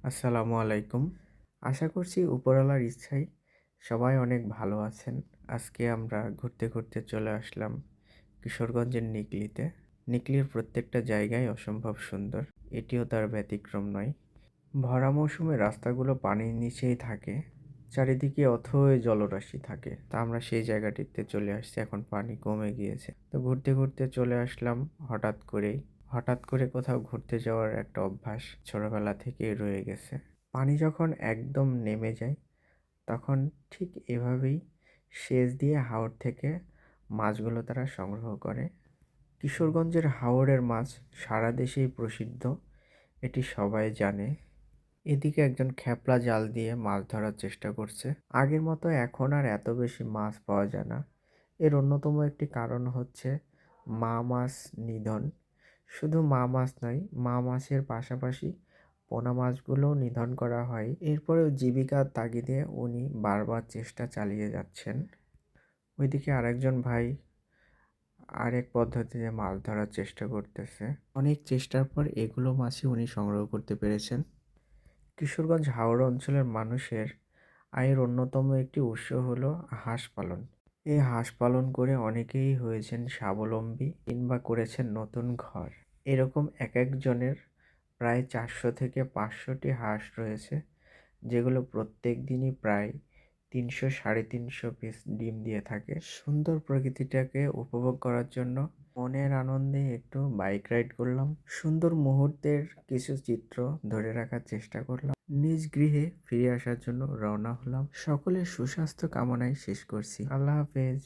আসসালামু আলাইকুম। আশা করছি উপরওয়ালার ইচ্ছায় সবাই অনেক ভালো আছেন। আজকে আমরা ঘুরতে চলে আসলাম কিশোরগঞ্জের নিকলিতে। নিকলির প্রত্যেকটা জায়গাই অসম্ভব সুন্দর। এটিও তার ব্যতিক্রম নয়। ভরা মৌসুমে রাস্তাগুলো পানির নিচেই থাকে। চারিদিকে অথই জলরাশি থাকে। তা আমরা সেই জায়গাটিতে চলে আসছি। এখন পানি কমে গিয়েছে। তো ঘুরতে চলে আসলাম হঠাৎ করেই। হঠাৎ করে কোথাও ঘুরতে যাওয়ার একটা অভ্যাস ছোটবেলা থেকেই রয়ে গেছে। পানি যখন একদম নেমে যায়, তখন ঠিক এভাবেই সেচ দিয়ে হাওর থেকে মাছগুলো তারা সংগ্রহ করে। কিশোরগঞ্জের হাওরের মাছ সারা দেশেই প্রসিদ্ধ, এটি সবাই জানে। এদিকে একজন খেপলা জাল দিয়ে মাছ ধরার চেষ্টা করছে। আগের মতো এখন আর এত বেশি মাছ পাওয়া যায় না। এর অন্যতম একটি কারণ হচ্ছে মা মাছ নিধন। শুধু মা মাছ নয়, মা মাছের পাশাপাশি পোনা মাছগুলোও নিধন করা হয়। এরপরেও জীবিকার তাগিদে উনি বারবার চেষ্টা চালিয়ে যাচ্ছেন। ওইদিকে আরেকজন ভাই আরেক পদ্ধতিতে মাছ ধরার চেষ্টা করতেছে। অনেক চেষ্টার পর এগুলো মাছই উনি সংগ্রহ করতে পেরেছেন। কিশোরগঞ্জ হাওড় অঞ্চলের মানুষের আয়ের অন্যতম একটি উৎস হলো হাঁস পালন। এই হাঁস পালন করে অনেকেই হয়েছেন স্বাবলম্বী কিংবা করেছেন নতুন ঘর। এরকম একজনের প্রায় 400 থেকে 500টি হাঁস রয়েছে, যেগুলো প্রত্যেক দিনই প্রায় 300 350 পিস ডিম দিয়ে থাকে। সুন্দর প্রকৃতিটাকে উপভোগ করার জন্য মনের আনন্দে একটু বাইক রাইড করলাম। সুন্দর মুহূর্তের কিছু চিত্র ধরে রাখার চেষ্টা করলাম। নিজ গৃহে ফিরে আসার জন্য রওনা হলাম। সকলের সুস্বাস্থ্য কামনায় শেষ করছি। আল্লাহ হাফেজ।